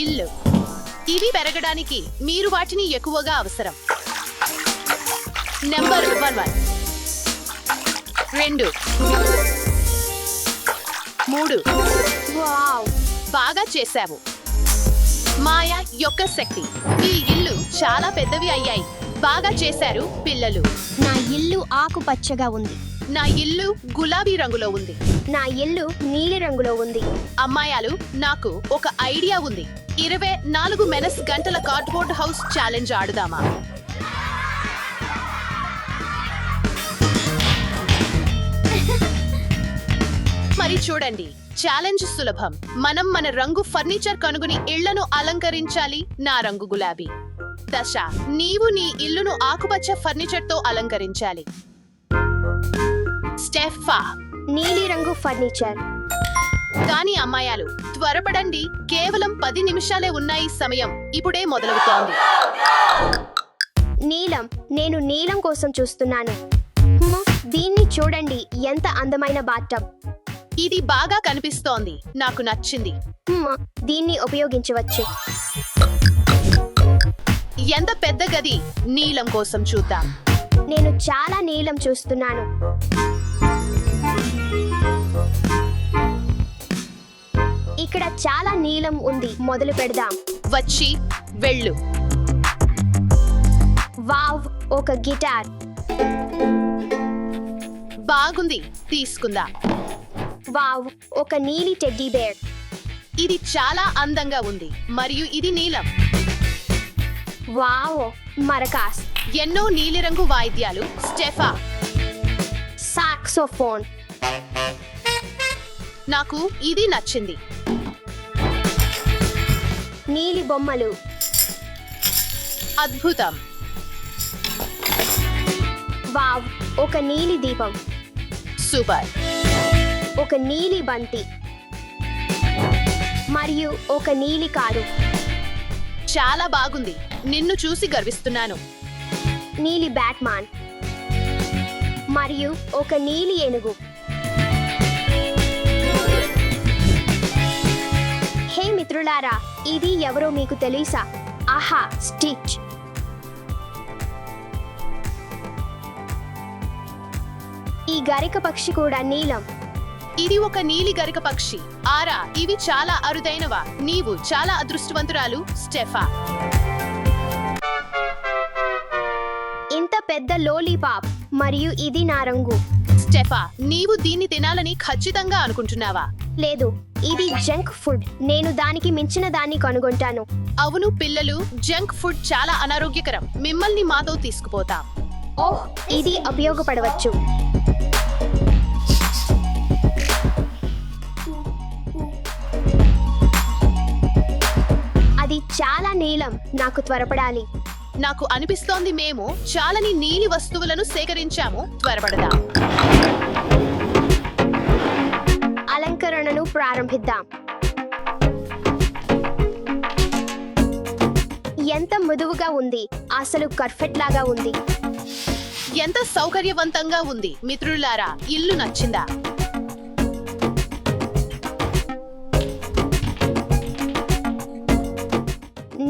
ఇల్లు. ఇవి పెరగడానికి మీరు వాటిని ఎక్కువగా అవసరం. నెంబర్ 11, 2, 3. వావ్, బాగా చేశావు. మాయ యొక్క శక్తి. ఈ ఇల్లు చాలా పెద్దవి అయ్యాయి. బాగా చేశారు పిల్లలు. నా ఇల్లు ఆకుపచ్చగా ఉంది. నా ఇల్లు గులాబీ రంగులో ఉంది. నా ఇల్లు నీలి రంగులో ఉంది. అమ్మాయాలు, నాకు ఒక ఐడియా ఉంది. 24 మెనస్ గంటల కార్డ్బోర్డ్ హౌస్ ఛాలెంజ్ ఆడుదామా? మరి చూడండి, ఛాలెంజ్ సులభం. మనం మన రంగు ఫర్నిచర్ కనుగొని ఇళ్లను అలంకరించాలి. నా రంగు గులాబీ. దశ, నీవు నీ ఇల్లును ఆకుపచ్చ ఫర్నిచర్ తో అలంకరించాలి. స్టెఫా, నీలి రంగు ఫర్నిచర్. కానీ అమ్మాయాలు, త్వరపడండి. కేవలం 10 నిమిషాలే ఉన్నాయి. సమయం ఇప్పుడే మొదలవుతోంది. నీలం. నేను నీలం కోసం చూస్తున్నాను. దీన్ని చూడండి, ఎంత అందమైన బాత్టబ్. ఇది బాగా కనిపిస్తోంది. నాకు నచ్చింది. దీన్ని ఉపయోగించవచ్చు. ఎంత పెద్ద గది. నీలం కోసం చూద్దాం. నేను చాలా నీలం చూస్తున్నాను. ఇక్కడ చాలా నీలం ఉంది. మొదలు పెడదాం. వచ్చి వెళ్ళు. వావ్, ఒక గిటార్. బాగుంది, తీసుకుందాం. వావ్, ఒక నీలి టెడ్డీ బేర్. ఇది చాలా అందంగా ఉంది మరియు ఇది నీలం. వావ్, మరకాస్. ఎన్నో నీలిరంగు వాయిద్యాలు. స్టెఫా, సాక్సోఫోన్. నాకు ఇది నచ్చింది. నీలి బొమ్మలు. అద్భుతం. వావ్, ఒక నీలి దీపం. సూపర్. ఒక నీలి బంతి మరియు ఒక నీలి కారు. చాలా బాగుంది. నిన్ను చూసి గర్విస్తున్నాను. నీలి బ్యాట్మాన్ మరియు ఒక నీలి ఏనుగు. హే మిత్రులారా, ఇది ఎవరో మీకు తెలుసా? ఆహా, స్టిచ్. ఈ గరిక పక్షి కూడా నీలం. ఇది ఒక నీలి గరిక పక్షి. ఆరా, ఇవి చాలా అరుదైనవా. నీవు చాలా అదృష్టవంతురాలు, స్టెఫా. ఇంత పెద్ద లోలీపాప్ మరియు ఇది నా రంగు. స్టెఫా, నీవు దీన్ని తినాలని ఖచ్చితంగా అనుకుంటున్నావా? లేదు, ఇది జంక్ ఫుడ్. నేను దానికి మించిన దాన్ని కనుగొంటాను. అవును పిల్లలు, జంక్ ఫుడ్ చాలా అనారోగ్యకరం. మిమ్మల్ని మాతో తీసుకుపోతాం. ఓహ్, ఇది ఉపయోగపడవచ్చు. అది చాలా నీలం. నాకు త్వరపడాలి. నాకు అనిపిస్తోంది మేము చాలని నీలి వస్తువులను సేకరించాము. త్వరపడదాం. అలంకరణను ప్రారంభిద్దాం. ఎంత మృదువుగా ఉంది. అసలు కర్ఫెట్ లాగా ఉంది. ఎంత సౌకర్యవంతంగా ఉంది. మిత్రులారా, ఇల్లు నచ్చిందా?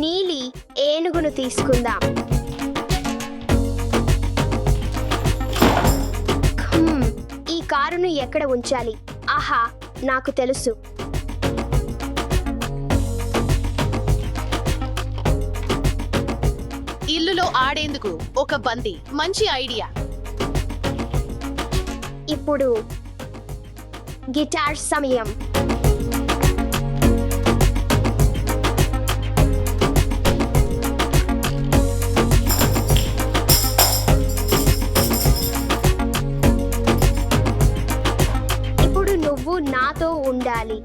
నీలి ఏనుగును తీసుకుందాం. ఈ కారును ఎక్కడ ఉంచాలి? ఆహా, నాకు తెలుసు. ఇల్లులో ఆడేందుకు ఒక బంతి. మంచి ఐడియా. ఇప్పుడు గిటార్ సమయం. ఇప్పుడు నువ్వు నాతో ఉండాలి.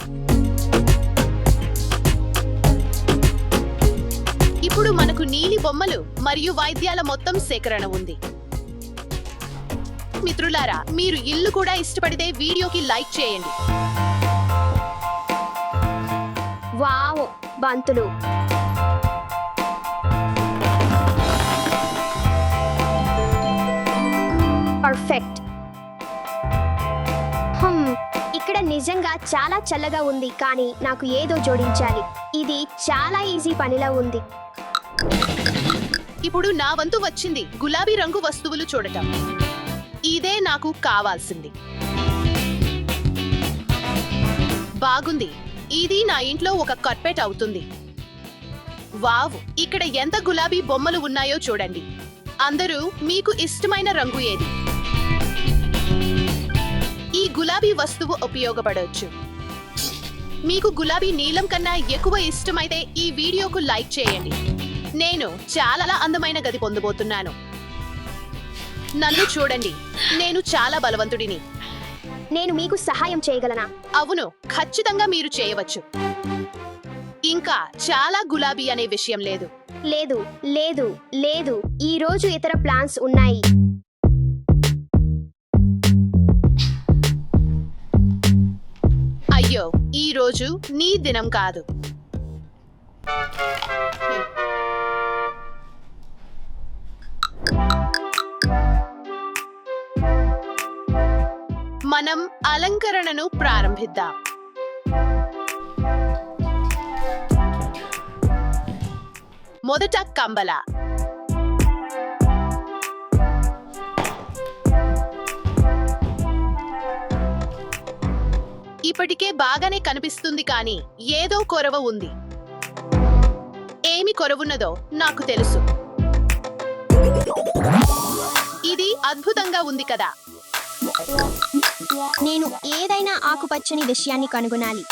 ఇప్పుడు మనకు నీలి బొమ్మలు మరియు వాయిద్యాల మొత్తం సేకరణ ఉంది. మిత్రులారా, మీరు ఇల్లు కూడా ఇష్టపడితే వీడియోకి లైక్ చేయండి. వావ్, బంతులు. పర్ఫెక్ట్. ఇక్కడ నిజంగా చాలా చల్లగా ఉంది, కానీ నాకు ఏదో జోడించాలి. ఇది చాలా ఈజీ పనిలా ఉంది. ఇప్పుడు నా వంతు వచ్చింది గులాబీ రంగు వస్తువులు చూడటం. ఇదే నాకు కావాల్సింది. బాగుంది. ఇది నా ఇంట్లో ఒక కార్పెట్ అవుతుంది. వావ్, ఇక్కడ ఎంత గులాబీ బొమ్మలు ఉన్నాయో చూడండి. అందరూ మీకు ఇష్టమైన రంగు ఏది? ఈ గులాబీ వస్తువు ఉపయోగపడవచ్చు. మీకు గులాబీ నీలం కన్నా ఎక్కువ ఇష్టమైతే ఈ వీడియోకు లైక్ చేయండి. నేను చాలా అందమైన గది పొందబోతున్నాను. నన్ను చూడండి, నేను చాలా బలవంతుడిని. నేను మీకు సహాయం చేయగలనా? అవును, ఖచ్చితంగా మీరు చేయవచ్చు. ఇంకా చాలా గులాబీ అనే విషయం లేదు. లేదు లేదు లేదు, ఈ రోజు ఇతర ప్లాన్స్ ఉన్నాయి. అయ్యో, ఈ రోజు నీ దినం కాదు. మనం అలంకరణను ప్రారంభిద్దాం. మొదట కంబల. ఇప్పటికే బాగానే కనిపిస్తుంది, కానీ ఏదో కొరవ ఉంది. ఏమి కొరవున్నదో నాకు తెలుసు. ఇది అద్భుతంగా ఉంది కదా. నేను ఏదైనా ఆకుపచ్చని విషయాన్ని కనుగొనాలి.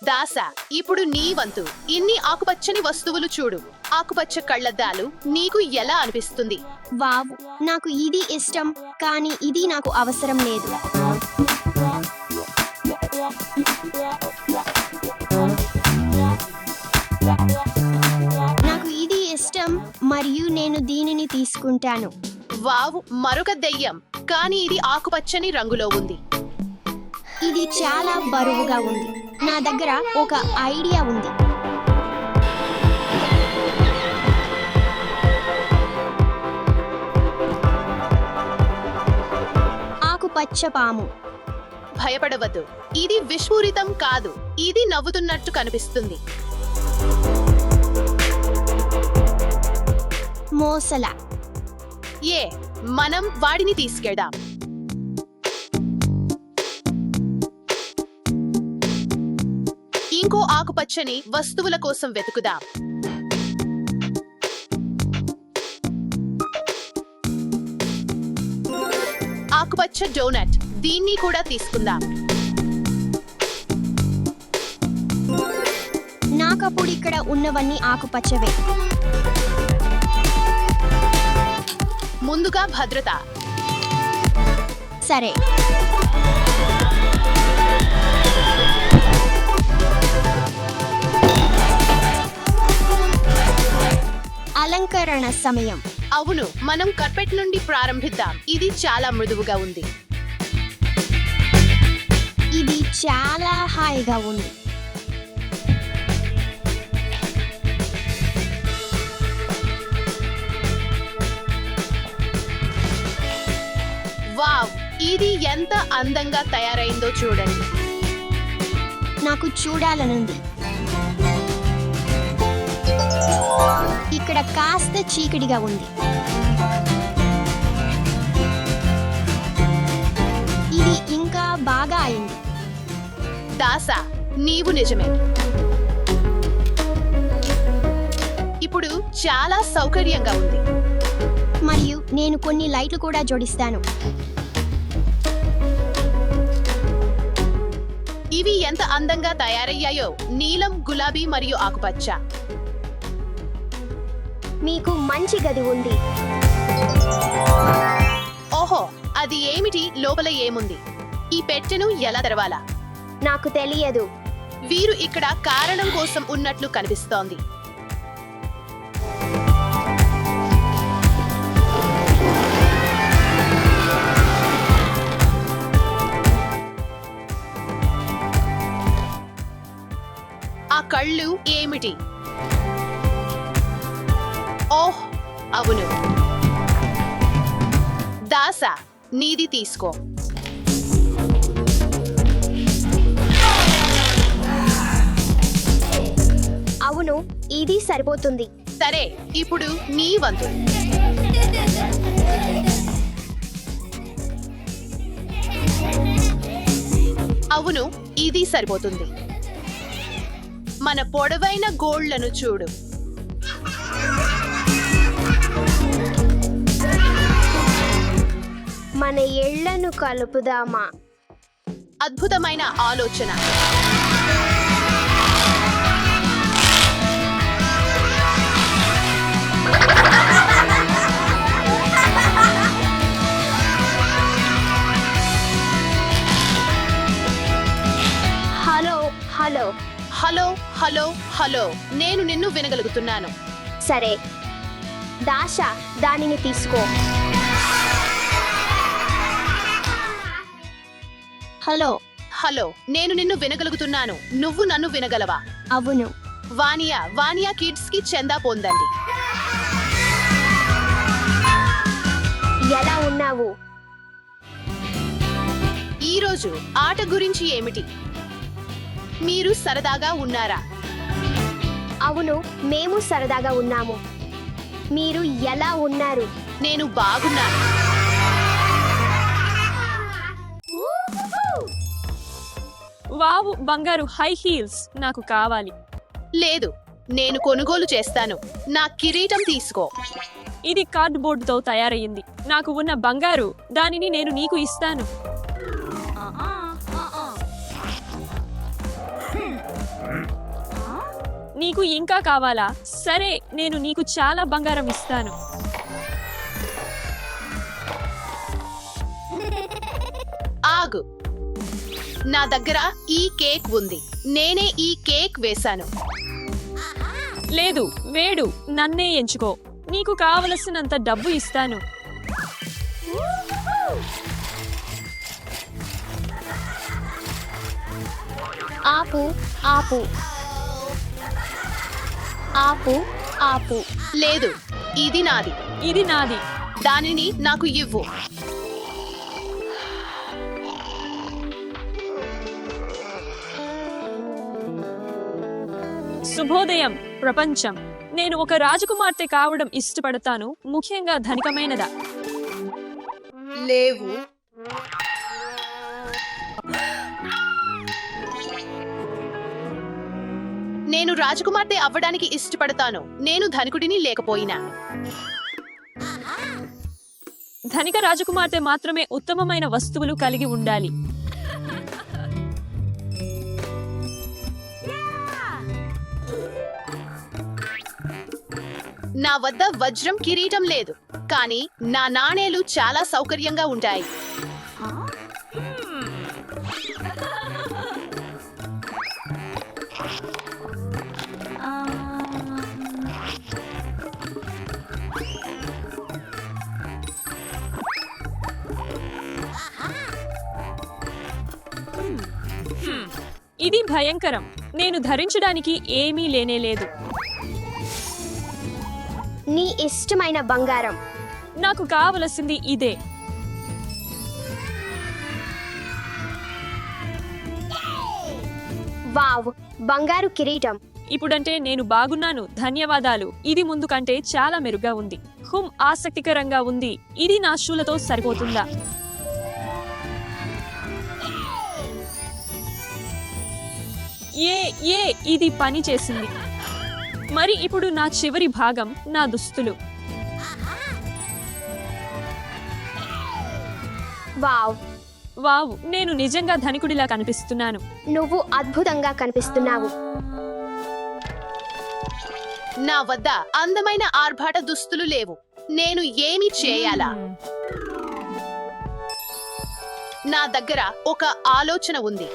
దాస, ఇప్పుడు నీ వంతు. ఇన్ని ఆకుపచ్చని వస్తువులు చూడు. ఆకుపచ్చ కళ్ళద్దాలు నీకు ఎలా అనిపిస్తుంది? వావ్, నాకు ఇది ఇష్టం, కానీ ఇది నాకు అవసరం లేదు. నాకు ఇది ఇష్టం మరియు నేను దీనిని తీసుకుంటాను. వావ్, మరొక దెయ్యం, కానీ ఇది ఆకుపచ్చని రంగులో ఉంది. ఇది చాలా బరువుగా ఉంది. నా దగ్గర ఒక ఐడియా ఉంది. ఆకుపచ్చ పాము. భయపడవద్దు, ఇది విస్ఫోరితం కాదు. ఇది నవ్వుతున్నట్టు కనిపిస్తుంది. మోసల. మనం వాడిని తీసుకెళ్దాం. ఇంకో ఆకుపచ్చని వస్తువుల కోసం వెతుకుదాం. ఆకుపచ్చ డోనట్, దీన్ని కూడా తీసుకుందాం. నాకప్పుడు ఇక్కడ ఉన్నవన్నీ ఆకుపచ్చవే. ముందుగా భద్రత. సరే, అలంకరణ సమయం. అవును, మనం కార్పెట్ నుండి ప్రారంభిద్దాం. ఇది చాలా మృదువుగా ఉంది. ఇది చాలా హాయిగా ఉంది. వావ్, ఇది ఎంత అందంగా తయారైందో చూడండి. నాకు చూడాలనుంది. ఇక్కడ కాస్త చీకటిగా ఉంది. ఇది ఇంకా బాగా అయింది. దాస, నీవు నిజమే. ఇప్పుడు చాలా సౌకర్యంగా ఉంది. మరియు నేను కొన్ని లైట్లు కూడా జోడిస్తాను. ఇవి ఎంత అందంగా తయారయ్యాయో. నీలం, గులాబీ మరియు ఆకుపచ్చ. మీకు మంచి గది ఉంది. ఓహో, అది ఏమిటి? లోపల ఏముంది? ఈ పెట్టెను ఎలా తెరవాలా? నాకు తెలియదు. వీరు ఇక్కడ కారణం కోసం ఉన్నట్లు కనిపిస్తోంది. ఆ కళ్ళు ఏమిటి? ఓహ్, అవును. దాస, నీది తీసుకో. ఇది సరిపోతుంది. సరే, ఇప్పుడు నీ వంతు. అవును, ఇది సరిపోతుంది. మన పొడవైన గోళ్లను చూడు. మన ఇళ్లను కలుపుదామా? అద్భుతమైన ఆలోచన. Hello hello hello hello hello, నేను నిన్ను వినగలుగుతున్నాను. సరే, దాషా, దానిని తీసుకో. హలో. హలో, నేను నిన్ను వినగలుగుతున్నాను. నువ్వు నన్ను వినగలవా? అవును. వానియా కిడ్స్ కి చందా పొందండి. ఎలా ఉన్నావు? ఈరోజు ఆట గురించి ఏమిటి? మీరు సరదాగా ఉన్నారా? అవును, మేము సరదాగా ఉన్నాము. మీరు ఎలా ఉన్నారు? నేను బాగున్నాను. వావ్, బంగారు హై హీల్స్ నాకు కావాలి. లేదు, నేను కొనుగోలు చేస్తాను. నా కిరీటం తీసుకో. ఇది కార్డ్బోర్డ్తో తయారయ్యింది. నాకు ఉన్న బంగారు, దానిని నేను నీకు ఇస్తాను. నీకు ఇంకా కావాలా? సరే, నేను నీకు చాలా బంగారం ఇస్తాను. ఆగు, నా దగ్గర ఈ కేక్ ఉంది. నేనే ఈ కేక్ వేశాను. లేదు, వేడు, నన్నే ఎంచుకో. నీకు కావలసినంత డబ్బు ఇస్తాను. ఆపు ఆపు ఆపు ఆపు. లేదు, ఇది నాది. ఇది నాది. దానిని నాకు ఇవ్వు. శుభోదయం ప్రపంచం. నేను ఒక రాజకుమార్తె కావడం ఇష్టపడతాను, ముఖ్యంగా ధనికమైనదా. లేవు. నేను రాజకుమార్తె అవ్వడానికి ఇష్టపడతాను. నేను ధనికుడిని లేకపోయినా. ధనిక రాజకుమార్తె మాత్రమే ఉత్తమమైన వస్తువులు కలిగి ఉండాలి. నా వద్ద వజ్రం కిరీటం లేదు, కానీ నా నాణేలు చాలా సౌకర్యంగా ఉంటాయి. ఇది భయంకరం. నేను ధరించడానికి ఏమీ లేనేలేదు. నీ ఇష్టమైన బంగారం. నాకు కావలసింది ఇదే. వావ్, బంగారు కిరీటం. ఇప్పుడంటే నేను బాగున్నాను, ధన్యవాదాలు. ఇది ముందు కంటే చాలా మెరుగ్గా ఉంది. ఆసక్తికరంగా ఉంది. ఇది నా షూలతో సరిపోతుందా? ఇది పని చేసింది. మరి ఇప్పుడు నా చివరి భాగం, నా దుస్తులు. వావ్ వావ్, నేను నిజంగా ధనికుడిలా కనిపిస్తున్నాను. నువ్వు అద్భుతంగా కనిపిస్తున్నావు. నా వద్ద అందమైన ఆర్భాట దుస్తులు లేవు. నేను ఏమి చేయాలా? నా దగ్గర ఒక ఆలోచన ఉంది.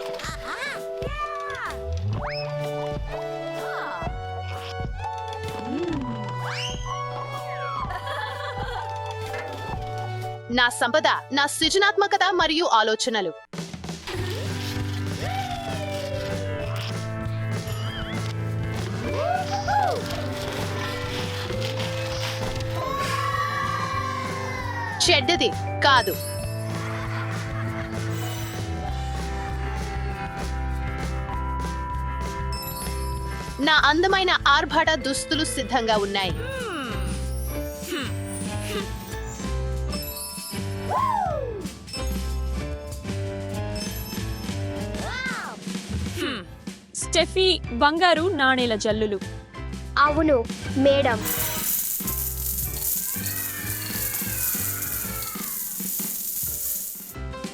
నా సంపద, నా సృజనాత్మకత మరియు ఆలోచనలు. చెడ్డది కాదు. నా అందమైన ఆర్భాట దుస్తులు సిద్ధంగా ఉన్నాయి. స్టెఫీ బంగారు నాణేల జల్లులు. అవును మేడం.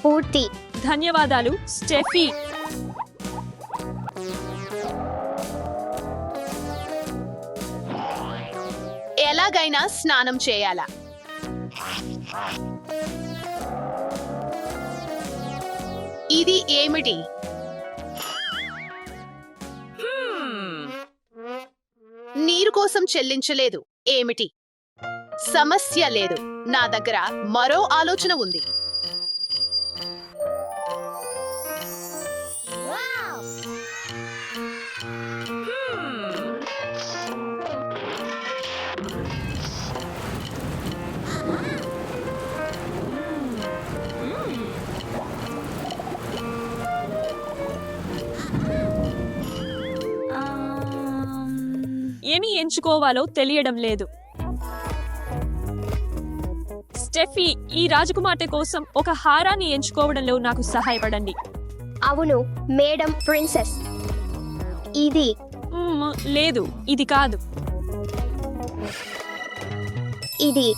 పూర్తి. ధన్యవాదాలు స్టెఫీ. ఎలాగైనా స్నానం చేయాలా? ఇది ఏమిటి? నీరు కోసం చెల్లించలేదు ఏమిటి? సమస్య లేదు, నా దగ్గర మరో ఆలోచన ఉంది. ఏమి ఎంచుకోవాలో తెలియడం లేదు. స్టెఫీ, ఈ రాజకుమార్తె కోసం ఒక హారాన్ని ఎంచుకోవడంలో నాకు సహాయపడండి. అవును మేడం ప్రిన్సెస్. ఇది లేదు, ఇది కాదు. ఇది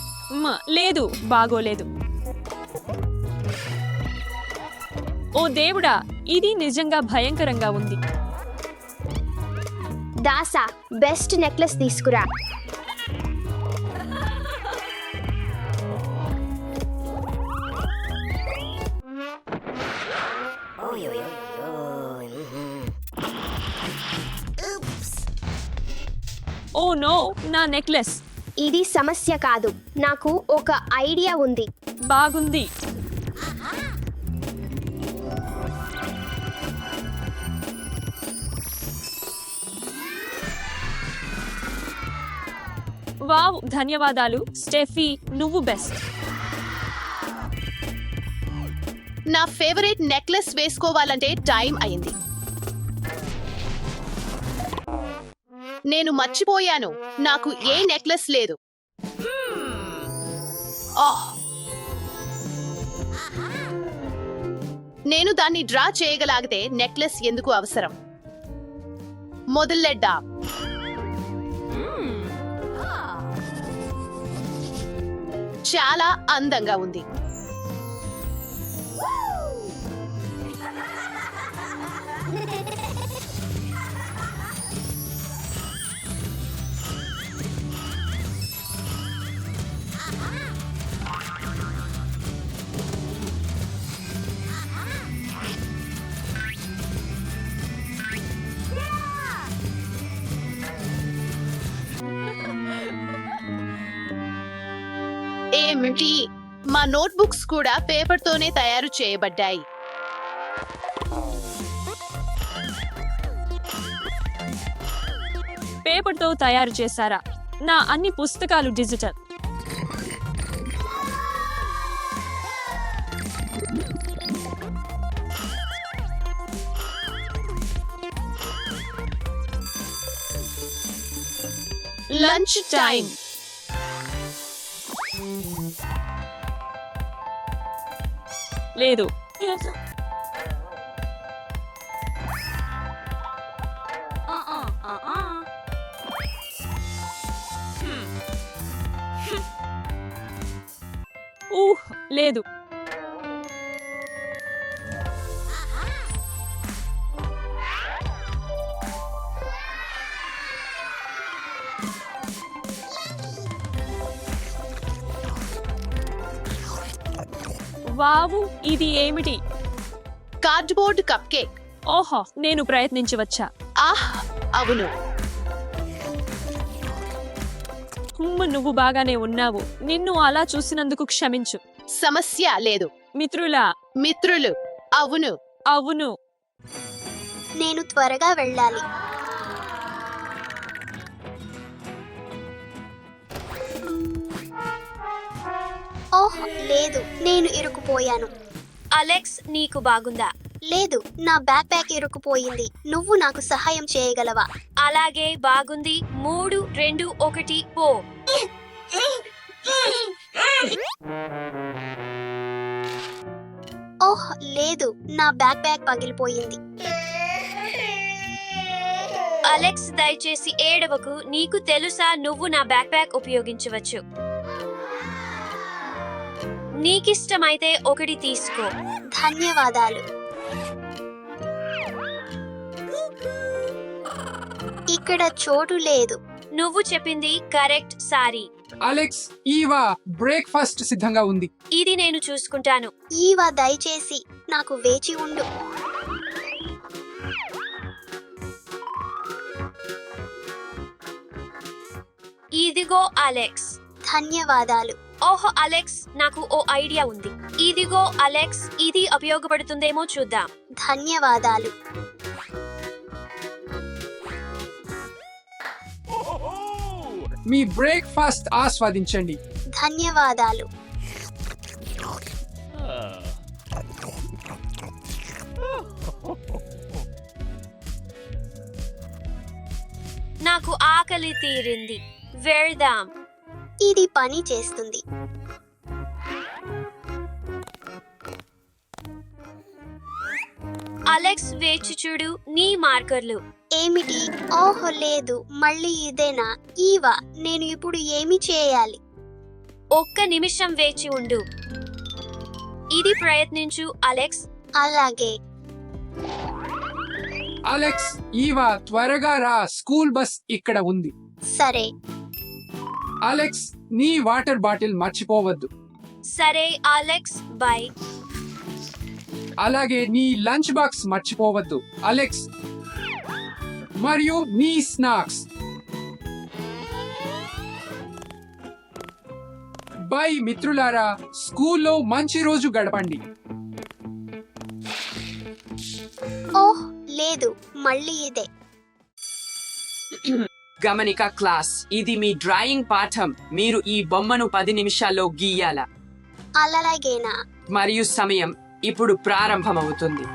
లేదు, బాగోలేదు. ఓ దేవుడా, ఇది నిజంగా భయంకరంగా ఉంది. దాసా, బెస్ట్ నెక్లెస్ తీసుకురా. ఓ నో, నా నెక్లెస్. ఇది సమస్య కాదు, నాకు ఒక ఐడియా ఉంది. బాగుంది. వావ్, ధన్యవాదాలు స్టెఫీ, నువ్వు బెస్ట్. నా ఫేవరెట్ నెక్లెస్ వేసుకోవాలంటే టైం అయింది. నేను మర్చిపోయాను, నాకు ఏ నెక్లెస్ లేదు. ఆహ్! నేను దాన్ని డ్రా చేయగలిగితే నెక్లెస్ ఎందుకు అవసరం? మొదలెడ్డా. చాలా అందంగా ఉంది. ఏమిటి? మా నోట్బుక్స్ కూడా పేపర్తోనే తయారు చేయబడ్డాయి. పేపర్తో తయారు చేశారా? నా అన్ని పుస్తకాలు డిజిటల్. Lunch time. లేదు. లేదు. వావు, ఇది ఏమిటి? Cardboard cup cake. ఓహో, నేను ప్రయత్నించవచ్చా? ఆహ్, అవును. నువ్వు బాగానే ఉన్నావు. నిన్ను అలా చూసినందుకు క్షమించు. సమస్య లేదు. మిత్రులు. అవును. అవును. నేను త్వరగా వెళ్ళాలి. ఓహ్ లేదు, నేను ఇరుక్కుపోయాను. అలెక్స్, నీకు బాగుందా? లేదు, నా బ్యాక్ ప్యాక్ ఇరుక్కుపోయింది. నువ్వు నాకు సహాయం చేయగలవా? అలాగే, బాగుంది. 3, 2, 1 పో. ఓహ్ లేదు, నా బ్యాక్ ప్యాక్ పగిలిపోయింది. అలెక్స్, దయచేసి ఏడవకు. నీకు తెలుసా, నువ్వు నా బ్యాక్ ప్యాక్ ఉపయోగించవచ్చు. నీకిష్టమైతే ఒకటి తీసుకో. ధన్యవాదాలు. ఇక్కడ చోటు లేదు. నువ్వు చెప్పింది correct. Sorry. Alex, Eva breakfast సిద్ధంగా ఉంది. ఇది నేను చూసుకుంటాను. ఈవా, దయచేసి నాకు వేచి ఉండు. ఇదిగో అలెక్స్. ధన్యవాదాలు. ఓహో అలెక్స్, నాకు ఓ ఐడియా ఉంది. ఇదిగో అలెక్స్, ఇది ఉపయోగపడుతుందేమో చూద్దాం. ధన్యవాదాలు. మీ బ్రేక్ఫాస్ట్ ఆస్వాదించండి. ధన్యవాదాలు. నాకు ఆకలి తీరింది. వెళ్దాం. ఇది పని చేస్తుంది. అలెక్స్, వేచి చూడు. నీ మార్కర్లు. ఏమిటి? ఓహో లేదు, మళ్ళీ ఇదేనా? ఈవా, నేను ఇప్పుడు ఏమి చేయాలి? ఒక్క నిమిషం వేచి ఉండు. ఇది ప్రయత్నించు అలెక్స్. అలాగే. అలెక్స్, ఈవా త్వరగా రా, స్కూల్ బస్ ఇక్కడ ఉంది. సరే. అలెక్స్, నీ వాటర్ బాటిల్ మర్చిపోవద్దు. సరే అలెక్స్, బై. అలాగే నీ లంచ్ బాక్స్ మర్చిపోవద్దు అలెక్స్. మరియు నీ స్నాక్స్. బై మిత్రులారా, స్కూల్లో మంచి రోజు గడపండి. ఓహ్ లేదు, మళ్ళీ ఇదే. గమనిక క్లాస్, ఇది మీ డ్రాయింగ్ పాఠం. మీరు ఈ బొమ్మను 10 నిమిషాల్లో గీయాల. అలాగేనా? మరియు సమయం ఇప్పుడు ప్రారంభమవుతుంది.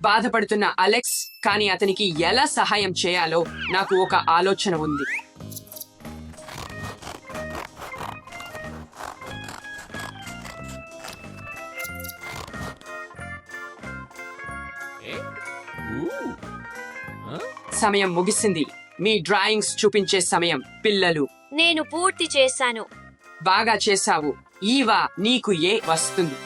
బాధపడుతున్న అలెక్స్, కానీ అతనికి ఎలా సహాయం చేయాలో నాకు ఒక ఆలోచన ఉంది. సమయం ముగిసింది. మీ డ్రాయింగ్స్ చూపించే సమయం. పిల్లలు, నేను పూర్తి చేశాను. బాగా చేశావు. ఈవా, నీకు ఏ వస్తుంది.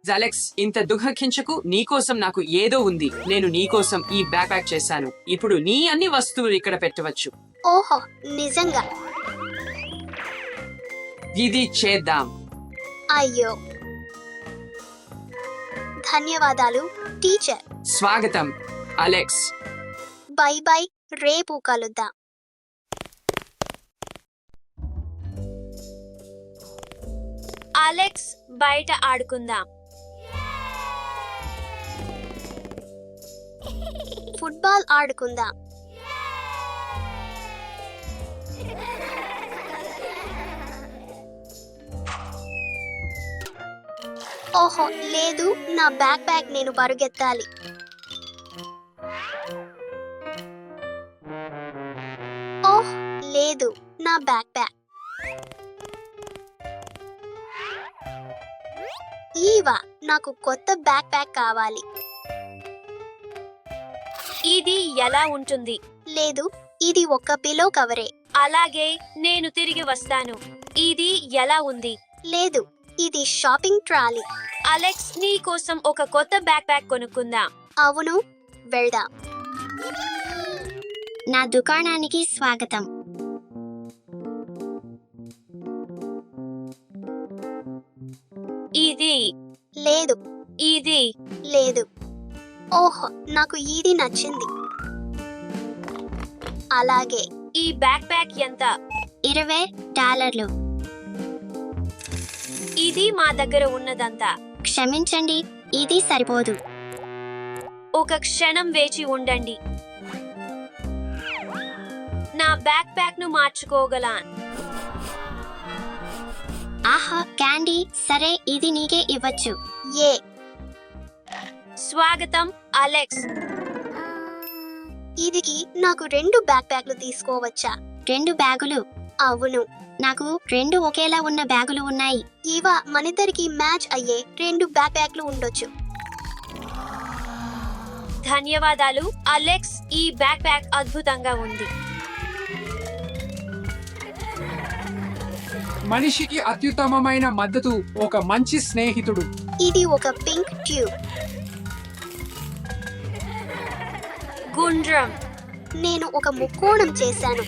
అలెక్స్, ఇంత దుఃఖించకు. నీకోసం నాకు ఏదో ఉంది. నేను నీకోసం ఈ బ్యాక్ ప్యాక్ చేశాను. ఇప్పుడు నీ అన్ని వస్తువులు ఇక్కడ పెట్టవచ్చు. ఓహో నిజంగా? ఇది చేద్దాం. అయ్యో. ధన్యవాదాలు టీచర్. స్వాగతం అలెక్స్. బై బై, రేపు కలుద్దాం. అలెక్స్, బయట ఆడుకుందాం. ఫుట్బాల్ ఆడుకుందాం. ఓహో లేదు, నా బ్యాక్ ప్యాక్ నేను పరుగెత్తాలి. ఓహ్ లేదు, నా బ్యాక్ ప్యాక్. ఈవా, నాకు కొత్త బ్యాక్ ప్యాక్ కావాలి. ఇది ఎలా ఉంటుంది? లేదు, ఇది ఒక పిలో కవరే. అలాగే, నేను తిరిగి వస్తాను. ఇది ఎలా ఉంది? లేదు, ఇది షాపింగ్ ట్రాలీ. అలెక్స్, నీ కోసం ఒక కొత్త బ్యాక్ ప్యాక్ కొనుక్కుందాం. అవును, వెళ్దాం. నా దుకాణానికి స్వాగతం. ఇది లేదు. ఇది లేదు. ఓహ్, నాకు ఇది నచ్చింది. అలాగే. ఈ బ్యాక్ ప్యాక్ ఎంత? $20. ఇది మా దగ్గర ఉన్నదంతా. క్షమించండి, ఇది సరిపోదు. ఒక క్షణం వేచి ఉండండి. నా నా బ్యాక్ ప్యాక్ ను మార్చుకోగలను. ఆహా క్యాండీ, సరే ఇది నీకే ఇవ్వచ్చు. ఏ స్వాగతం అలెక్స్. ఇదికి నాకు 2 బ్యాక్ ప్యాక్లు తీసుకోవచ్చా? 2 బ్యాగులు? అవును, నాకు 2 ఒకేలా ఉన్న బ్యాగులు ఉన్నాయి. ఇవా మనిద్దరికి మ్యాచ్ అయ్యే 2 బ్యాక్ ప్యాక్లు ఉండొచ్చు. ధన్యవాదాలు అలెక్స్, ఈ బ్యాక్ ప్యాక్ అద్భుతంగా ఉంది. మనిషికి అత్యుత్తమమైన మద్దతు ఒక మంచి స్నేహితుడు. ఇది ఒక పింక్ ట్యూబ్. గుండ్రం. నేను ఒక ముక్కోణం చేశాను.